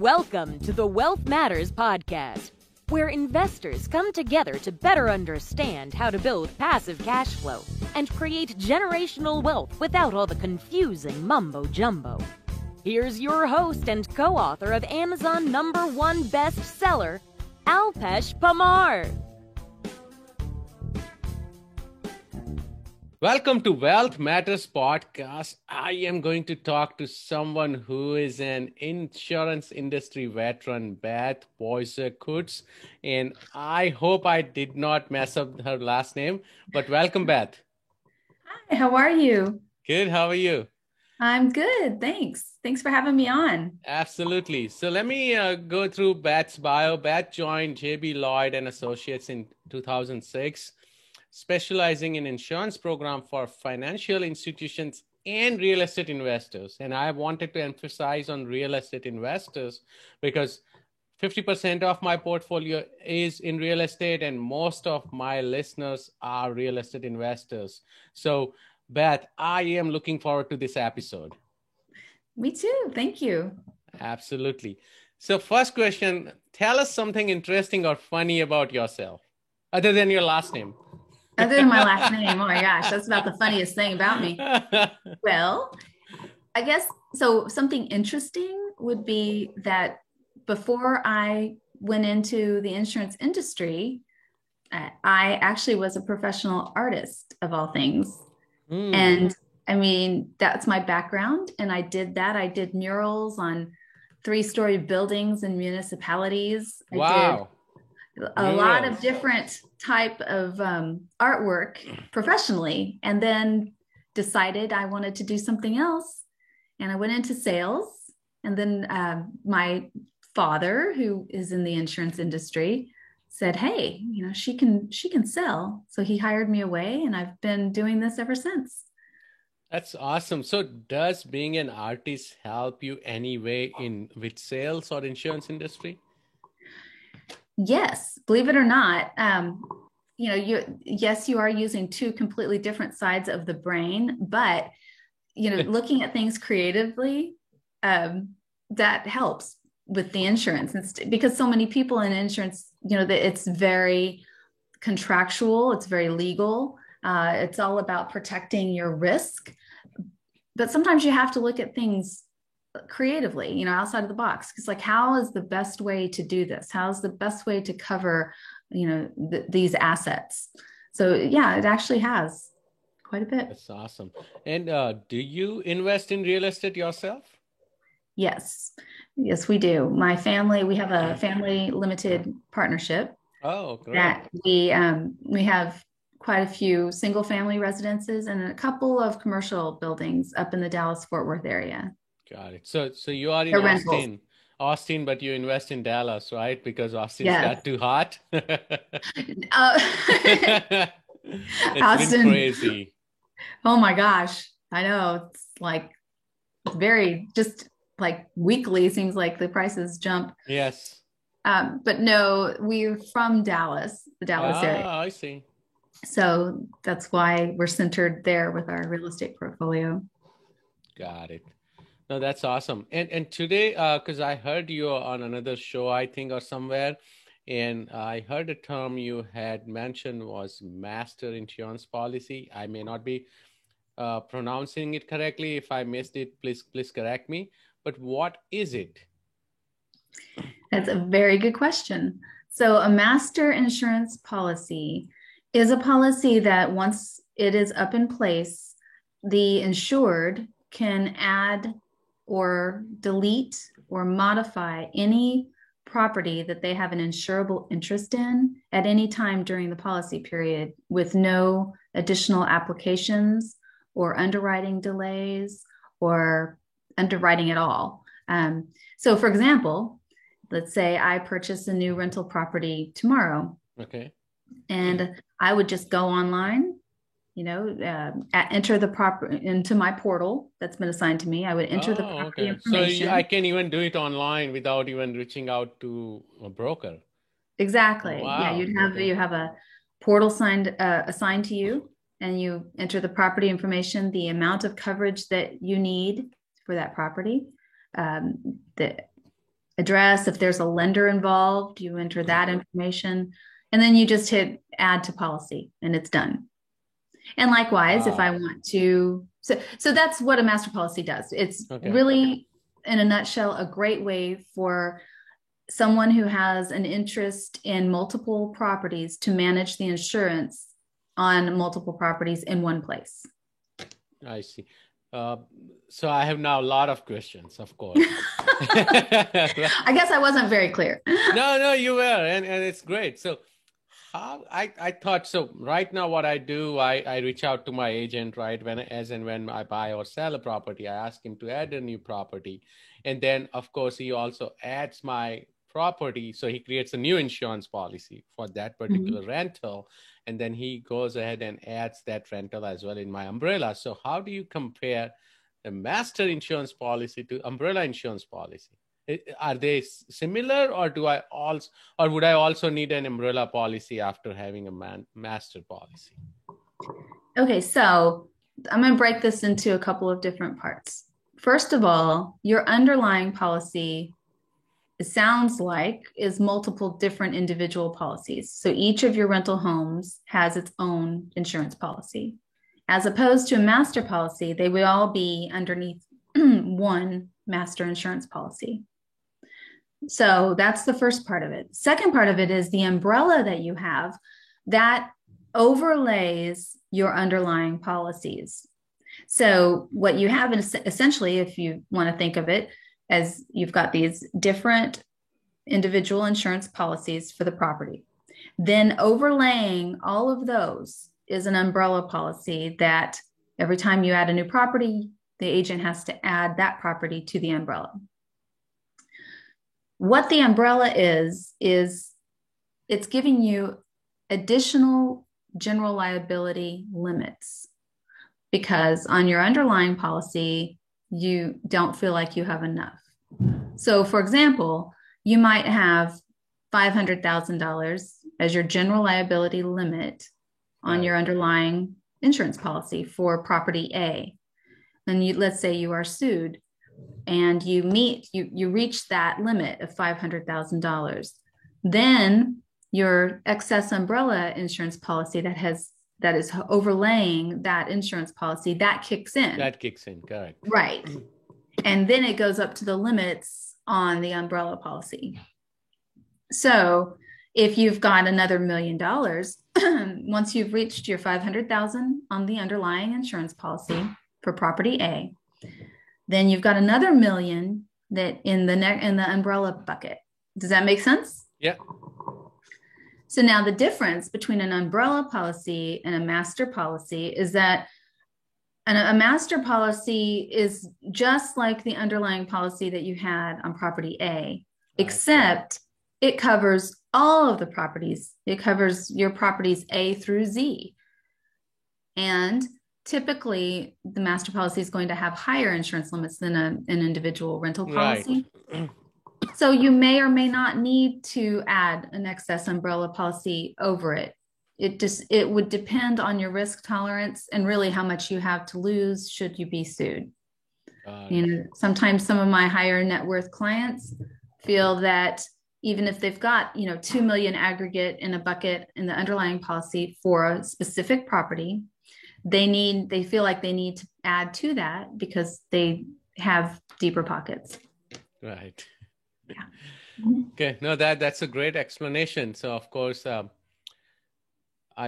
Welcome to the Wealth Matters podcast, where investors come together to better understand how to build passive cash flow and create generational wealth without all the confusing mumbo-jumbo. Here's your host and co-author of Amazon #1 bestseller, Alpesh Parmar. Welcome to Wealth Matters podcast. I am going to talk to someone who is an insurance industry veteran, Beth Boyser-Kutz. And I hope I did not mess up her last name, but welcome, Beth. Hi, how are you? Good. How are you? I'm good. Thanks. Thanks for having me on. Absolutely. So let me go through Beth's bio. Beth joined JB Lloyd and Associates in 2006. Specializing in insurance program for financial institutions and real estate investors. And I wanted to emphasize on real estate investors because 50% of my portfolio is in real estate and most of my listeners are real estate investors. So Beth, I am looking forward to this episode. Me too. Thank you. Absolutely. So first question, tell us something interesting or funny about yourself other than your last name. Other than my last name, oh my gosh, that's about the funniest thing about me. Well, I guess, so something interesting would be that before I went into the insurance industry, I actually was a professional artist of all things. And I mean, that's my background. And I did that. I did murals on 3-story buildings in municipalities. Wow. I did a lot of different type of artwork professionally, and then decided I wanted to do something else. And I went into sales. And then my father, who is in the insurance industry, said, hey, you know, she can sell. So he hired me away, and I've been doing this ever since. That's awesome. So does being an artist help you anyway with sales or insurance industry? Yes, believe it or not, you are using two completely different sides of the brain, but, looking at things creatively, that helps with the insurance. Because so many people in insurance, that it's very contractual, it's very legal. It's all about protecting your risk. But sometimes you have to look at things creatively, outside of the box. It's like, how is the best way to do this? How's the best way to cover, these assets? So yeah, it actually has quite a bit. That's awesome. And do you invest in real estate yourself? Yes, we do. My family, we have a family limited partnership. Oh, great. That we have quite a few single family residences and a couple of commercial buildings up in the Dallas-Fort Worth area. Got it. So you are in Austin, but you invest in Dallas, right? Because Austin's got too hot. It's Austin, been crazy. Oh my gosh. I know. It's like just like weekly, it seems like the prices jump. Yes. But no, we're from Dallas, the Dallas area. I see. So that's why we're centered there with our real estate portfolio. Got it. No, that's awesome. And today, because I heard you on another show, I think, or somewhere, and I heard a term you had mentioned was master insurance policy. I may not be pronouncing it correctly. If I missed it, please correct me. But what is it? That's a very good question. So a master insurance policy is a policy that once it is up in place, the insured can add or delete or modify any property that they have an insurable interest in at any time during the policy period with no additional applications or underwriting delays or underwriting at all. So for example, let's say I purchase a new rental property tomorrow. Okay. And I would just go online, enter the property into my portal that's been assigned to me. I would enter the property information. So I can even do it online without even reaching out to a broker. Exactly. Wow. Yeah, you have a portal assigned to you, and you enter the property information, the amount of coverage that you need for that property, the address. If there's a lender involved, you enter that information, and then you just hit add to policy and it's done. And likewise, if I want to, so that's what a master policy does. It's really, in a nutshell, a great way for someone who has an interest in multiple properties to manage the insurance on multiple properties in one place. I see. So I have now a lot of questions, of course. I guess I wasn't very clear. No, you were, and it's great. So how I thought, so right now what I do, I reach out to my agent, right? When I buy or sell a property, I ask him to add a new property. And then of course he also adds my property. So he creates a new insurance policy for that particular rental. And then he goes ahead and adds that rental as well in my umbrella. So how do you compare a master insurance policy to umbrella insurance policy? Are they similar, or would I also need an umbrella policy after having a master policy? Okay, so I'm going to break this into a couple of different parts. First of all, your underlying policy, it sounds like, is multiple different individual policies. So each of your rental homes has its own insurance policy. As opposed to a master policy, they would all be underneath one master insurance policy. So that's the first part of it. Second part of it is the umbrella that you have that overlays your underlying policies. So what you have is essentially, if you want to think of it as you've got these different individual insurance policies for the property, then overlaying all of those is an umbrella policy that every time you add a new property, the agent has to add that property to the umbrella. What the umbrella is it's giving you additional general liability limits, because on your underlying policy, you don't feel like you have enough. So for example, you might have $500,000 as your general liability limit on your underlying insurance policy for property A. And let's say you are sued and you reach that limit of $500,000. Then your excess umbrella insurance policy that is overlaying that insurance policy, that kicks in. That kicks in, correct. Right. And then it goes up to the limits on the umbrella policy. So if you've got another $1 million, once you've reached your $500,000 on the underlying insurance policy for property A, then you've got another $1 million that in the umbrella bucket. Does that make sense? Yeah. So now the difference between an umbrella policy and a master policy is that a master policy is just like the underlying policy that you had on property A, except it covers all of the properties. It covers your properties A through Z. And typically, the master policy is going to have higher insurance limits than an individual rental policy. Right. So you may or may not need to add an excess umbrella policy over it. It would depend on your risk tolerance and really how much you have to lose should you be sued. Sometimes some of my higher net worth clients feel that even if they've got, $2 million aggregate in a bucket in the underlying policy for a specific property, they feel like they need to add to that because they have deeper pockets. Right. Yeah. Okay. No, that's a great explanation. So of course,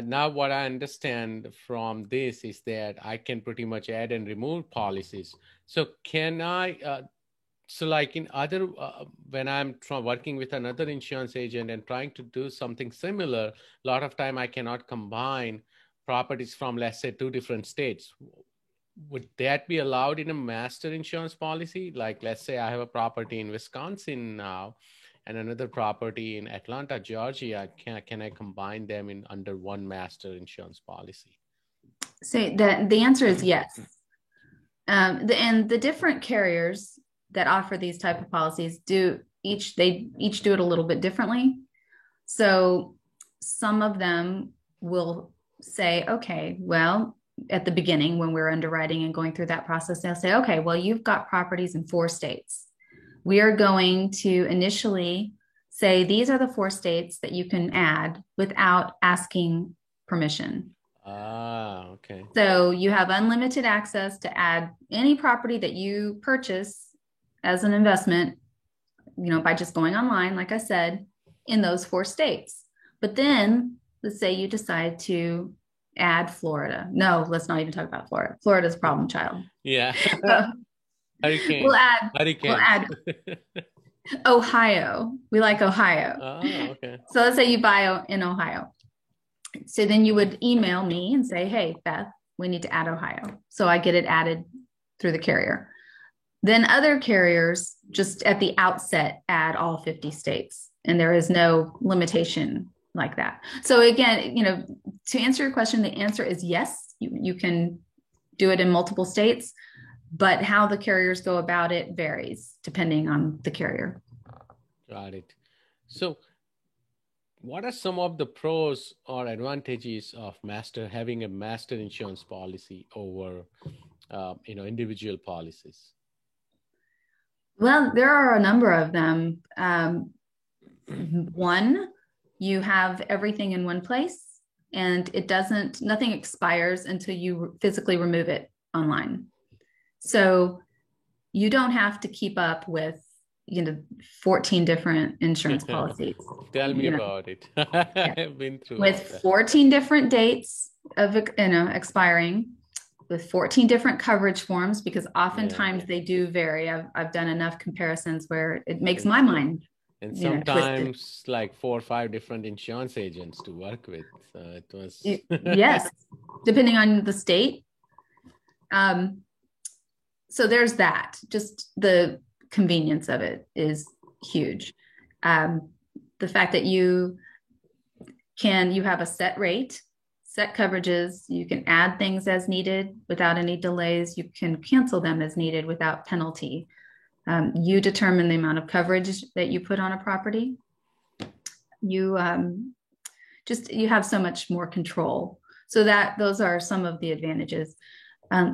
now what I understand from this is that I can pretty much add and remove policies. So can I, so like in other, when I'm working with another insurance agent and trying to do something similar, a lot of time I cannot combine properties from, let's say, 2 different states. Would that be allowed in a master insurance policy? Like, let's say I have a property in Wisconsin now and another property in Atlanta, Georgia. Can I combine them under one master insurance policy? So the answer is yes. And the different carriers that offer these type of policies do each do it a little bit differently. So some of them will say, okay, well, at the beginning when we're underwriting and going through that process, they'll say, okay, well, you've got properties in 4 states. we are going to initially say, these are the 4 states that you can add without asking permission. Okay. So you have unlimited access to add any property that you purchase as an investment, by just going online, like I said, in those 4 states. But then let's say you decide to add Florida. No, let's not even talk about Florida. Florida's a problem child. Yeah. Hurricane. We'll add Ohio. We like Ohio. Okay. So let's say you buy in Ohio. So then you would email me and say, hey, Beth, we need to add Ohio. So I get it added through the carrier. Then other carriers just at the outset add all 50 states, and there is no limitation like that. So again, to answer your question, the answer is yes, you can do it in multiple states, but how the carriers go about it varies depending on the carrier. Got it. So what are some of the pros or advantages of having a master insurance policy over, individual policies? Well, there are a number of them. One, you have everything in one place, and nothing expires until you physically remove it online. So you don't have to keep up with 14 different insurance policies. Tell me about it. I've been through with 14 different dates of expiring, with 14 different coverage forms, because oftentimes they do vary. I've done enough comparisons where it makes my mind. And sometimes like 4 or 5 different insurance agents to work with. So it was yes, depending on the state. So there's that. Just the convenience of it is huge. The fact that you have a set rate, set coverages, you can add things as needed without any delays, you can cancel them as needed without penalty. You determine the amount of coverage that you put on a property. You have so much more control. So those are some of the advantages.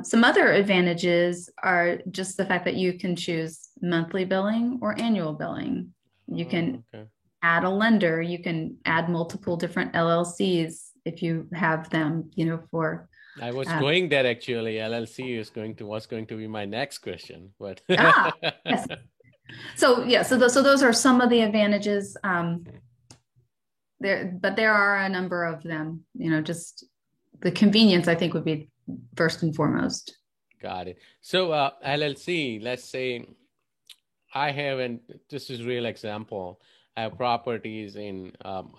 Some other advantages are just the fact that you can choose monthly billing or annual billing. You can add a lender. You can add multiple different LLCs if you have them, for. I was going there actually. LLC was going to be my next question, but. Yes. So those are some of the advantages. There are a number of them. Just the convenience, I think, would be first and foremost. Got it. So LLC, let's say I have, and this is a real example, I have properties in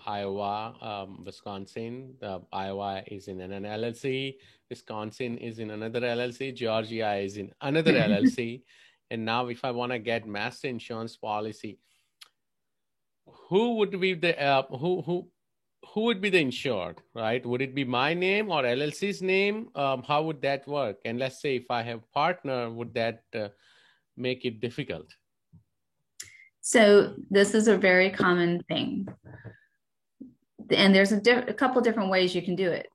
Iowa, Wisconsin. Iowa is in an LLC. Wisconsin is in another LLC. Georgia is in another LLC. And now if I want to get master insurance policy, who would be the who would be the insured, right? Would it be my name or LLC's name? How would that work? And let's say if I have a partner, would that make it difficult? So this is a very common thing. And there's a couple different ways you can do it.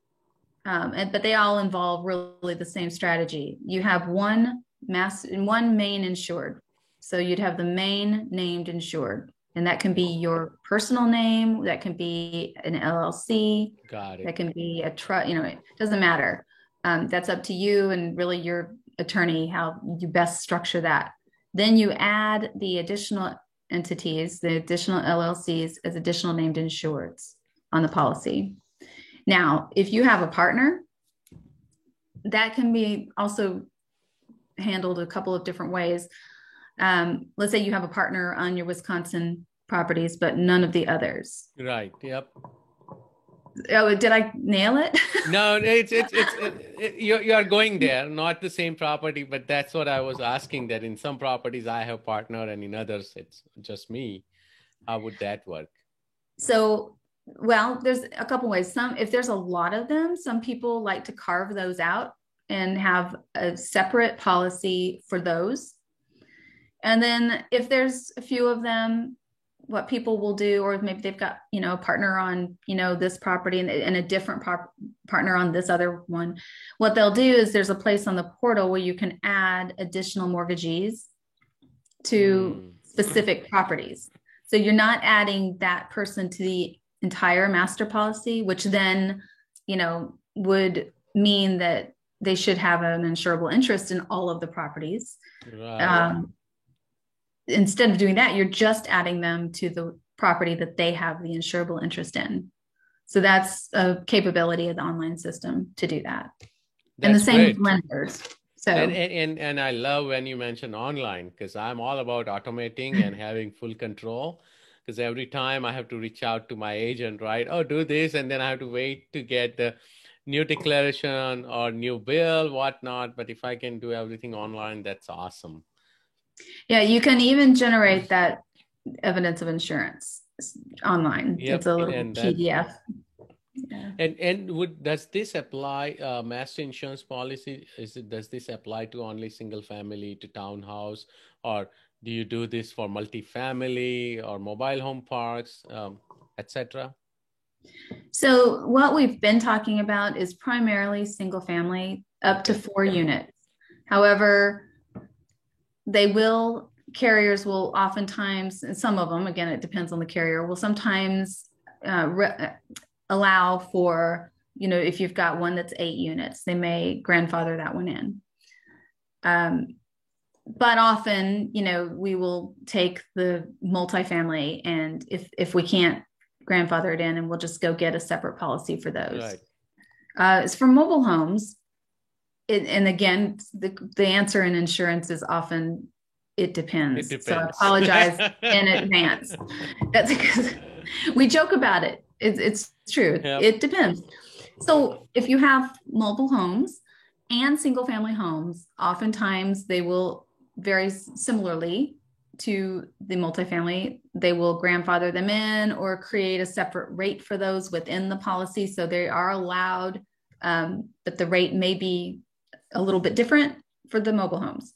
But they all involve really the same strategy. You have one main insured. So you'd have the main named insured. And that can be your personal name. That can be an LLC. Got it. That can be a trust. It doesn't matter. That's up to you and really your attorney, how you best structure that. Then you add the additional entities, the additional LLCs as additional named insureds on the policy. Now, if you have a partner, that can be also handled a couple of different ways. Let's say you have a partner on your Wisconsin properties, but none of the others. Right. Yep. Oh, did I nail it? No, you're going there, not the same property, but that's what I was asking, that in some properties I have partner and in others it's just me. How would that work? So, well, there's a couple ways. If there's a lot of them, some people like to carve those out and have a separate policy for those. And then if there's a few of them, what people will do, or maybe they've got, a partner on, this property and a different partner on this other one. What they'll do is there's a place on the portal where you can add additional mortgagees to specific properties. So you're not adding that person to the entire master policy, which then, would mean that they should have an insurable interest in all of the properties. Right. Instead of doing that, you're just adding them to the property that they have the insurable interest in. So that's a capability of the online system to do that. And the same with lenders. So and I love when you mention online, because I'm all about automating and having full control. Because every time I have to reach out to my agent, right? Oh, do this, and then I have to wait to get the new declaration or new bill, whatnot. But if I can do everything online, that's awesome. Yeah, you can even generate that evidence of insurance online. Yep. It's a little PDF. Yeah. And does this apply master insurance policy? Does this apply to only single family, to townhouse, or do you do this for multifamily or mobile home parks, etc.? So what we've been talking about is primarily single family up to 4 units. However, carriers will oftentimes, and some of them, again, it depends on the carrier, will sometimes allow for, if you've got one that's 8 units, they may grandfather that one in. But often, we will take the multifamily, and if we can't grandfather it in, and we'll just go get a separate policy for those. Right. As for mobile homes, and again, the answer in insurance is often, it depends. So I apologize in advance. That's because we joke about it. It's true. Yep. It depends. So if you have mobile homes and single family homes, oftentimes they will, very similarly to the multifamily, they will grandfather them in or create a separate rate for those within the policy. So they are allowed, but the rate may be a little bit different for the mobile homes.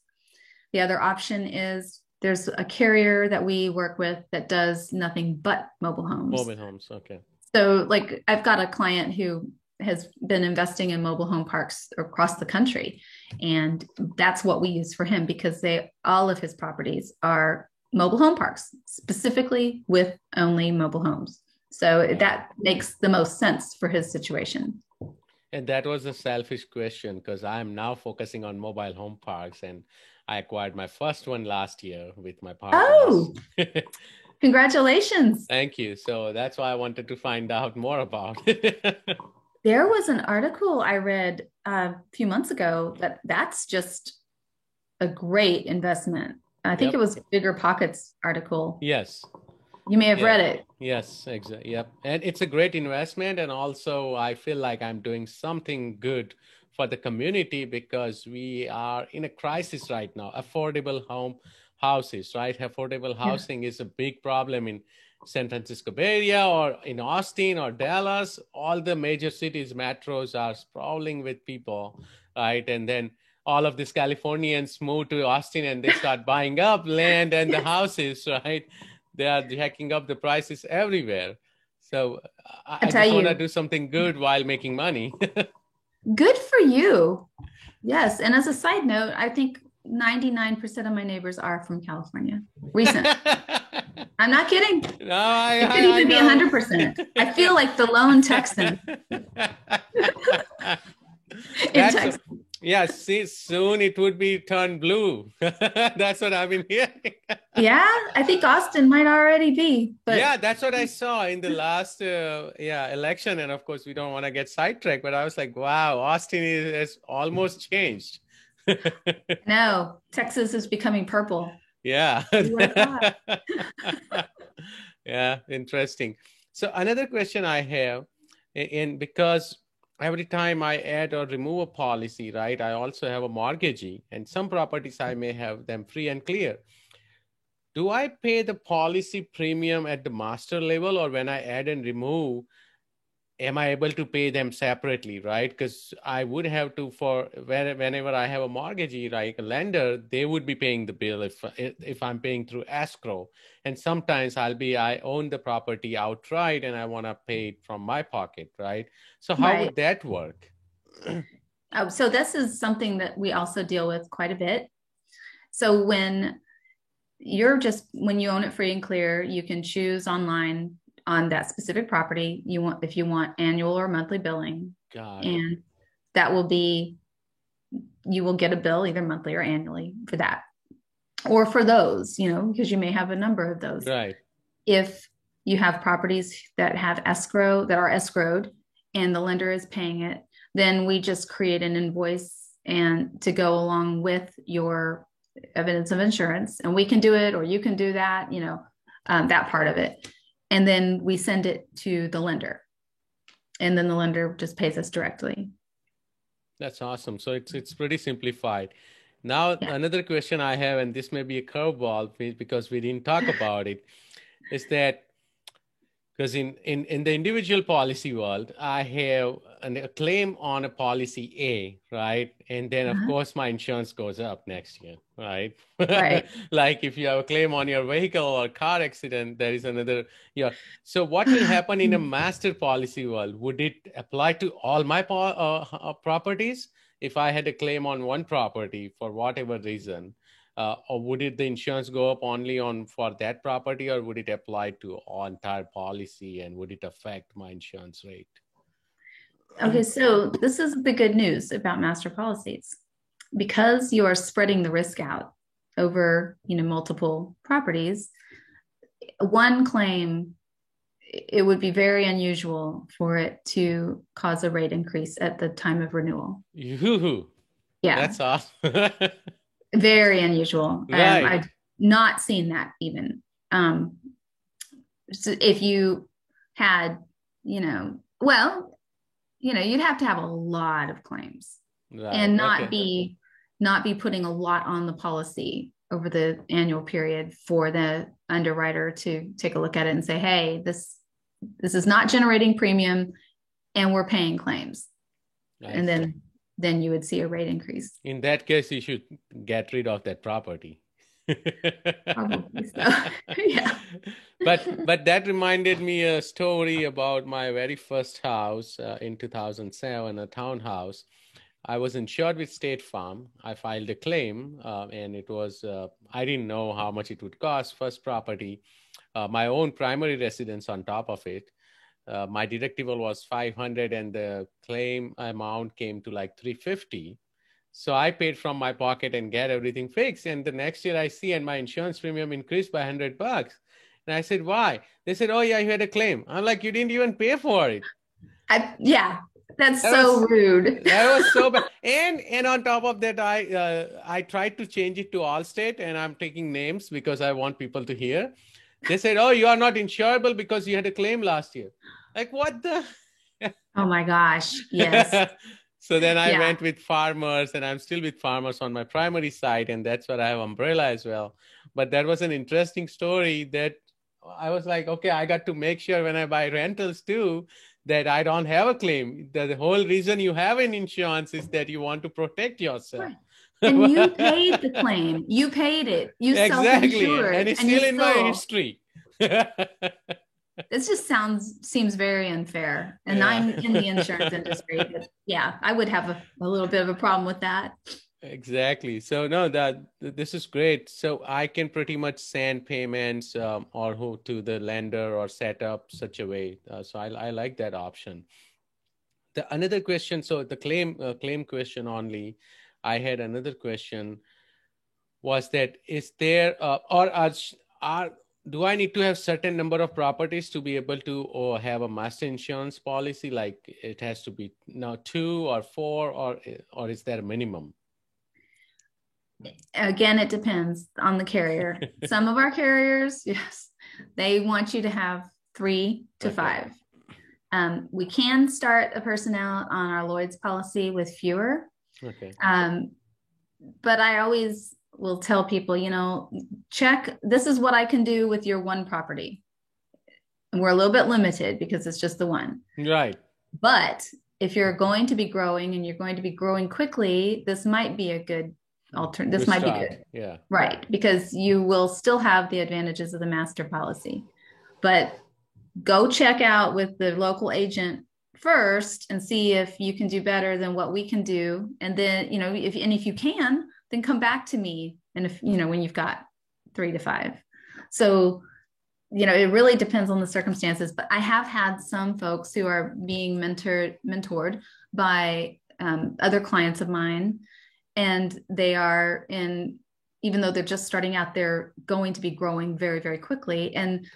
The other option is there's a carrier that we work with that does nothing but mobile homes. Mobile homes, okay. So like I've got a client who has been investing in mobile home parks across the country. And that's what we use for him, because all of his properties are mobile home parks, specifically with only mobile homes. So that makes the most sense for his situation. And that was a selfish question, because I'm now focusing on mobile home parks, and I acquired my first one last year with my partner. Oh, congratulations. Thank you. So that's why I wanted to find out more about it. There was an article I read a few months ago that's just a great investment. I think it was Bigger Pockets article. Yes. You may have read it. Yes, exactly. Yep. And it's a great investment. And also I feel like I'm doing something good for the community, because we are in a crisis right now. Affordable houses, right? Affordable housing is a big problem in San Francisco Bay Area or in Austin or Dallas. All the major cities, metros are sprawling with people, right? And then all of these Californians move to Austin and they start buying up land and the houses, right? They are jacking up the prices everywhere. So I just want to do something good while making money. Good for you. Yes. And as a side note, I think 99% of my neighbors are from California. Recent. I'm not kidding. No, it could even be 100%. I feel like the lone Texan. Texas. Yeah, see, soon it would be turned blue. That's what I've been hearing. Yeah, I think Austin might already be. But yeah, that's what I saw in the last election. And of course, we don't want to get sidetracked, but I was like, wow, Austin has almost changed. No, Texas is becoming purple. Yeah. Yeah, interesting. So another question I have, because every time I add or remove a policy, right, I also have a mortgagee, and some properties I may have them free and clear. Do I pay the policy premium at the master level, or when I add and remove, am I able to pay them separately, right? Because I would have to, whenever I have a mortgagee, like a lender, they would be paying the bill if I'm paying through escrow. And sometimes I own the property outright and I want to pay it from my pocket, right? So how would that work? So this is something that we also deal with quite a bit. So when you're just, when you own it free and clear, you can choose online on that specific property you want, if you want annual or monthly billing. Got it. And that will be, you will get a bill either monthly or annually for that, or for those, because you may have a number of those. Right. If you have properties that have escrow, that are escrowed, and the lender is paying it, then we just create an invoice and to go along with your evidence of insurance, and we can do it, or you can do that, that part of it. And then we send it to the lender, and then the lender just pays us directly. That's awesome. So it's pretty simplified. Now, another question I have, and this may be a curveball because we didn't talk about it, is that because in the individual policy world, I have a claim on a policy A, right? And then, of course, my insurance goes up next year, right? Right. Like if you have a claim on your vehicle or car accident, there is another year. So what will happen in a master policy world? Would it apply to all my properties if I had a claim on one property for whatever reason? Or would the insurance go up only for that property, or would it apply to all entire policy, and would it affect my insurance rate? Okay, so this is the good news about master policies. Because you are spreading the risk out over, multiple properties, one claim, it would be very unusual for it to cause a rate increase at the time of renewal. Yoo-hoo. Yeah, that's awesome. Very unusual. Right. I've not seen that even. So if you had, you'd have to have a lot of claims, right, and not be putting a lot on the policy over the annual period for the underwriter to take a look at it and say, hey, this is not generating premium and we're paying claims. And then you would see a rate increase. In that case, you should get rid of that property. Probably so. Yeah. But that reminded me a story about my very first house in 2007, a townhouse. I was insured with State Farm. I filed a claim, and it was, I didn't know how much it would cost. First property, my own primary residence on top of it. My deductible was $500 and the claim amount came to like $350. So I paid from my pocket and get everything fixed. And the next year I see, and my insurance premium increased by $100. And I said, why? They said, oh yeah, you had a claim. I'm like, you didn't even pay for it. That's so rude. That was so bad. And on top of that, I tried to change it to Allstate, and I'm taking names because I want people to hear. They said, oh, you are not insurable because you had a claim last year. Like, what the? Oh my gosh. Yes. So then I went with Farmers, and I'm still with Farmers on my primary side. And that's where I have Umbrella as well. But that was an interesting story that I was like, okay, I got to make sure when I buy rentals too, that I don't have a claim. The whole reason you have an insurance is that you want to protect yourself. Right. And you paid the claim. You paid it. You self-insured. And it's still in my history. This just seems very unfair. And I'm in the insurance industry. But yeah, I would have a little bit of a problem with that. Exactly. So no, this is great. So I can pretty much send payments or to the lender or set up such a way. So I like that option. Another question. So the claim question only. I had another question. Was that is there do I need to have certain number of properties to be able to have a master insurance policy? Like it has to be now 2 or 4, or is there a minimum? Again, it depends on the carrier. Some of our carriers, yes, they want you to have 3 to 5. We can start a person out on our Lloyd's policy with fewer. Okay. But I always will tell people, check, this is what I can do with your one property. And we're a little bit limited because it's just the one. Right. But if you're going to be growing and you're going to be growing quickly, this might be a good alternative. This might be good. Yeah. Right. Because you will still have the advantages of the master policy. But go check out with the local agent first and see if you can do better than what we can do. And then, if you can, then come back to me. And if, when you've got 3 to 5. So, it really depends on the circumstances, but I have had some folks who are being mentored by other clients of mine, and they are even though they're just starting out, they're going to be growing very, very quickly. And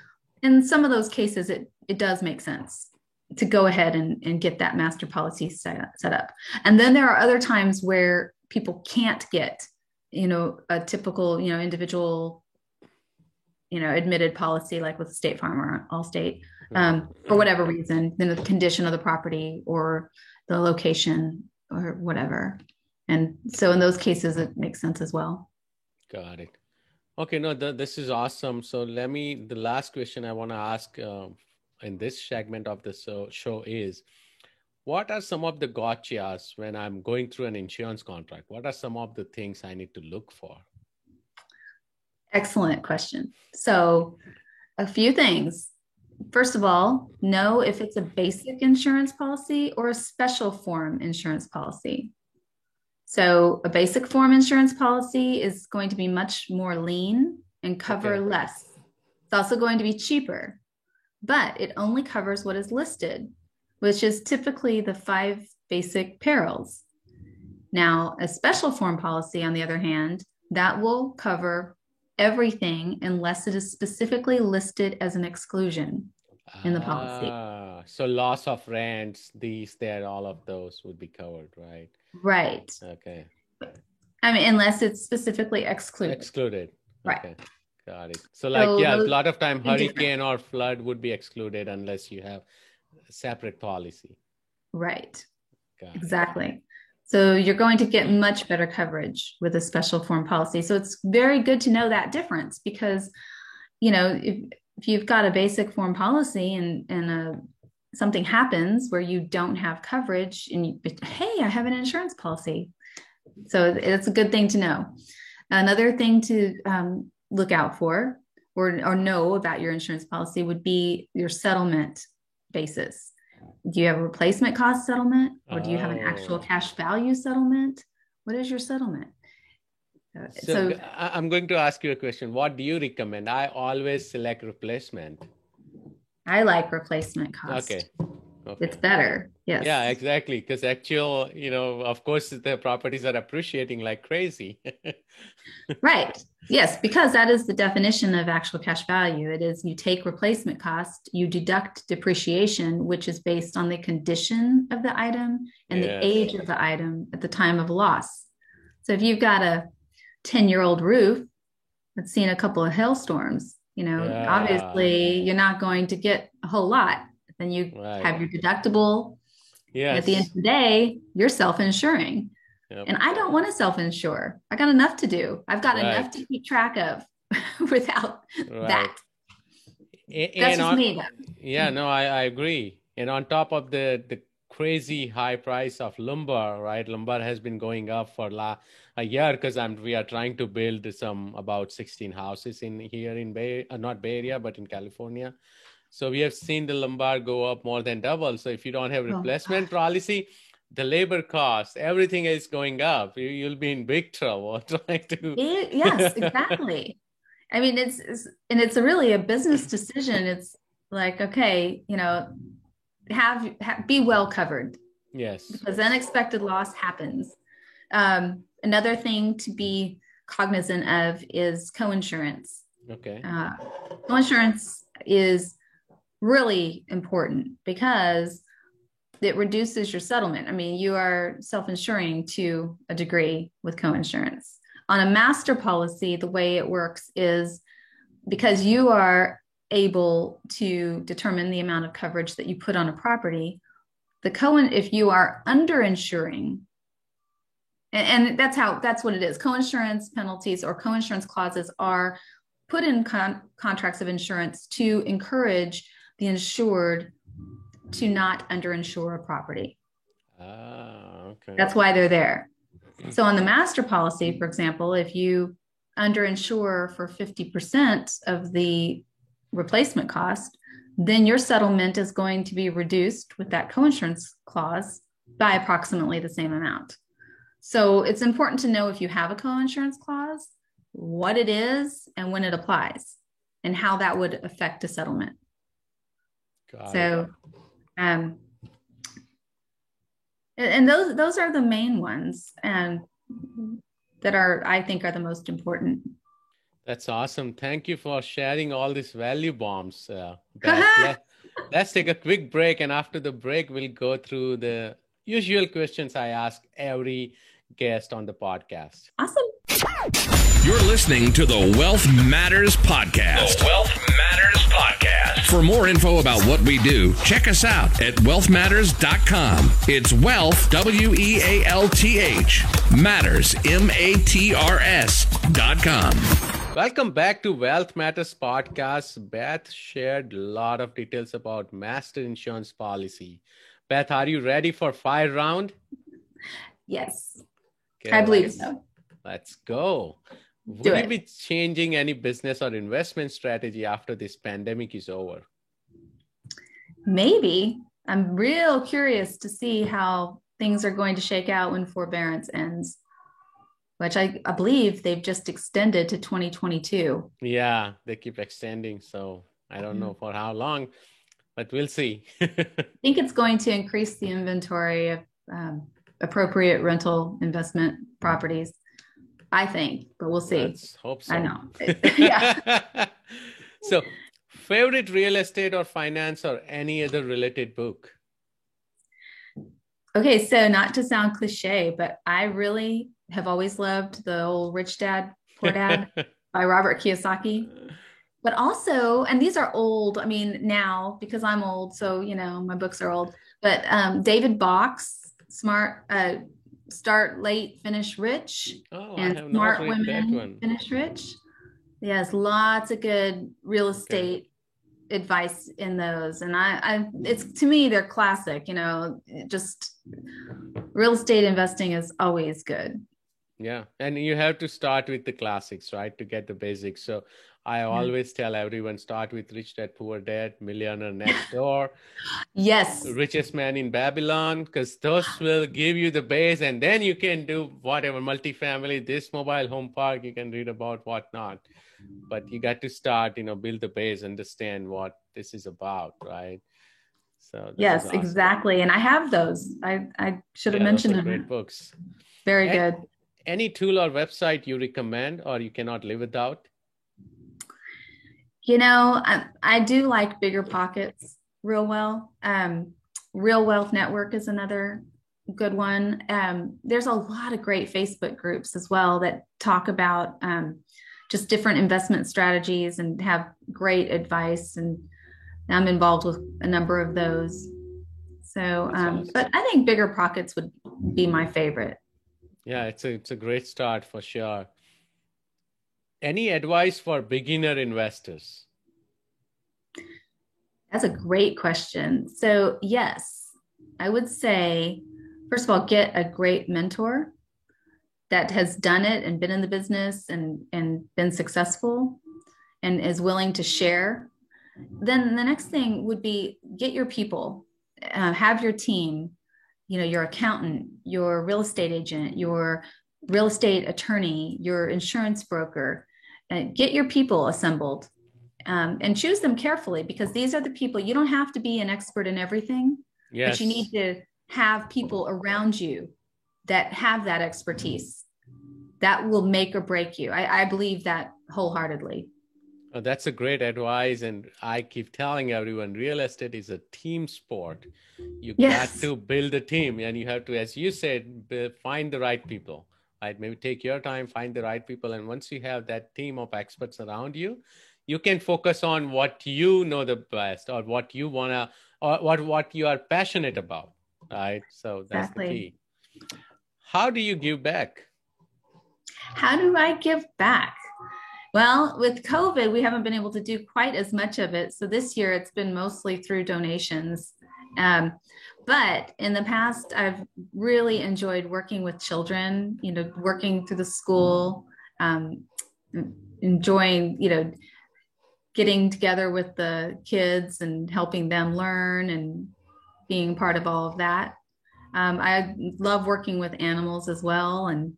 in some of those cases, it does make sense to go ahead and get that master policy set up. And then there are other times where people can't get, a typical, individual, admitted policy, like with State Farm or Allstate, for whatever reason, the condition of the property or the location or whatever. And so in those cases, it makes sense as well. Got it. Okay, no, this is awesome. So the last question I want to ask in this segment of the show is, what are some of the gotchas when I'm going through an insurance contract? What are some of the things I need to look for? Excellent question. So a few things. First of all, know if it's a basic insurance policy or a special form insurance policy. So a basic form insurance policy is going to be much more lean and cover less. It's also going to be cheaper, but it only covers what is listed, which is typically the 5 basic perils. Now, a special form policy, on the other hand, that will cover everything unless it is specifically listed as an exclusion in the policy. So loss of rents, all of those would be covered, right? Right. Okay. I mean, unless it's specifically excluded. Excluded. Right. Okay. Got it. So a lot of time hurricane or flood would be excluded unless you have a separate policy. Right. Exactly. So you're going to get much better coverage with a special form policy. So it's very good to know that difference, because, if you've got a basic form policy and something happens where you don't have coverage and hey, I have an insurance policy. So it's a good thing to know. Another thing to look out for or know about your insurance policy would be your settlement basis. Do you have a replacement cost settlement, or do you have an actual cash value settlement? What is your settlement? So I'm going to ask you a question. What do you recommend? I always select replacement. I like replacement cost. Okay. It's better. Yes. Yeah, exactly. Because actual, of course, the properties are appreciating like crazy. Right. Yes, because that is the definition of actual cash value. It is you take replacement cost, you deduct depreciation, which is based on the condition of the item and the age of the item at the time of loss. So if you've got a 10-year-old roof that's seen a couple of hailstorms, obviously you're not going to get a whole lot. Then you have your deductible. Yes. At the end of the day, you're self-insuring. Yep. And I don't want to self-insure. I got enough to do. I've got enough to keep track of without that. That's just me, though. Yeah, no, I agree. And on top of the crazy high price of lumber, right? Lumber has been going up for a year because we are trying to build about 16 houses here in not Bay Area, but in California. So we have seen the lumber go up more than double. So if you don't have replacement policy, the labor cost, everything is going up. You'll be in big trouble trying to. Yes, exactly. I mean, it's really a business decision. It's like, okay, be well covered. Yes. Because unexpected loss happens. Another thing to be cognizant of is coinsurance. Okay. Coinsurance is really important because it reduces your settlement. I mean, you are self-insuring to a degree with coinsurance. On a master policy, the way it works is because you are able to determine the amount of coverage that you put on a property, if you are underinsuring, and that's what it is. Coinsurance penalties or coinsurance clauses are put in contracts of insurance to encourage the insured to not underinsure a property. Okay. That's why they're there. So on the master policy, for example, if you underinsure for 50% of the replacement cost, then your settlement is going to be reduced with that coinsurance clause by approximately the same amount. So it's important to know if you have a coinsurance clause what it is and when it applies and how that would affect a settlement. So, and those are the main ones, and that I think are the most important. That's awesome. Thank you for sharing all these value bombs. Let's take a quick break. And after the break, we'll go through the usual questions I ask every guest on the podcast. Awesome. You're listening to the Wealth Matters Podcast. The Wealth Matters Podcast. For more info about what we do, check us out at wealthmatters.com. It's wealth, WEALTH, matters, MATRS.com. Welcome back to Wealth Matters Podcast. Beth shared a lot of details about master insurance policy. Beth, are you ready for fire round? Yes, okay, I believe so. Let's go. Will you be changing any business or investment strategy after this pandemic is over? Maybe. I'm real curious to see how things are going to shake out when forbearance ends, which I believe they've just extended to 2022. Yeah, they keep extending. So I don't know for how long, but we'll see. I think it's going to increase the inventory of appropriate rental investment properties. I think, but we'll see. Let's hope so. I know. Yeah. So, favorite real estate or finance or any other related book? Okay, so not to sound cliche, but I really have always loved the old Rich Dad, Poor Dad by Robert Kiyosaki. But also, and these are old, I mean, now because I'm old, so, my books are old, but David Bach's Start Late, Finish Rich, and Smart Women Finish Rich. Yes, lots of good real estate advice in those. And it's, to me, they're classic, just real estate investing is always good. Yeah. And you have to start with the classics, right? To get the basics. So I always tell everyone, start with Rich Dad, Poor Dad, Millionaire Next Door. Yes. Richest Man in Babylon, because those will give you the base, and then you can do whatever, multifamily, this mobile home park, you can read about whatnot. But you got to start, build the base, understand what this is about, right? So yes, awesome. Exactly. And I have those. I should have mentioned them. Great books. Very good. Any tool or website you recommend or you cannot live without? I do like Bigger Pockets real well. Real Wealth Network is another good one. There's a lot of great Facebook groups as well that talk about just different investment strategies and have great advice. And I'm involved with a number of those. So, but I think Bigger Pockets would be my favorite. Yeah, it's a great start for sure. Any advice for beginner investors? That's a great question. So yes, I would say, first of all, get a great mentor that has done it and been in the business and been successful and is willing to share. Then the next thing would be get your people, have your team, your accountant, your real estate agent, your real estate attorney, your insurance broker. Get your people assembled and choose them carefully, because these are the people. You don't have to be an expert in everything, but you need to have people around you that have that expertise that will make or break you. I believe that wholeheartedly. Oh, that's a great advice. And I keep telling everyone, real estate is a team sport. You got to build a team, and you have to, as you said, find the right people. Right? Maybe take your time, find the right people. And once you have that team of experts around you, you can focus on what you know the best, or what you want to, or what you are passionate about. Right. So that's the key. How do you give back? How do I give back? Well, with COVID, we haven't been able to do quite as much of it. So this year it's been mostly through donations. But in the past, I've really enjoyed working with children, working through the school, enjoying, getting together with the kids and helping them learn and being part of all of that. I love working with animals as well, and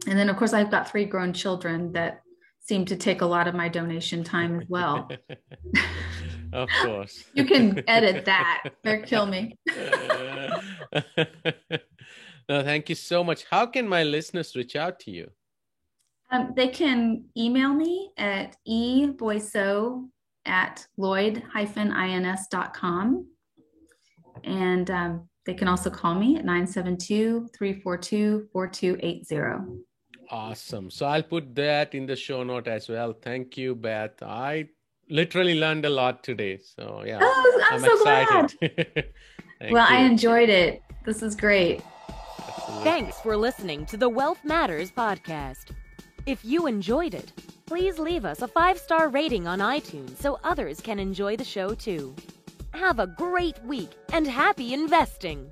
And then, of course, I've got 3 grown children that seem to take a lot of my donation time as well. Of course. You can edit that or kill me. No, thank you so much. How can my listeners reach out to you? They can email me at eboiseau@lloyd-ins.com. And they can also call me at 972-342-4280. Awesome. So I'll put that in the show note as well. Thank you, Beth. I literally learned a lot today. So yeah, I'm so excited. glad. Well, I enjoyed it. This is great. Absolutely. Thanks for listening to the Wealth Matters podcast. If you enjoyed it, please leave us a 5-star rating on iTunes so others can enjoy the show too. Have a great week and happy investing!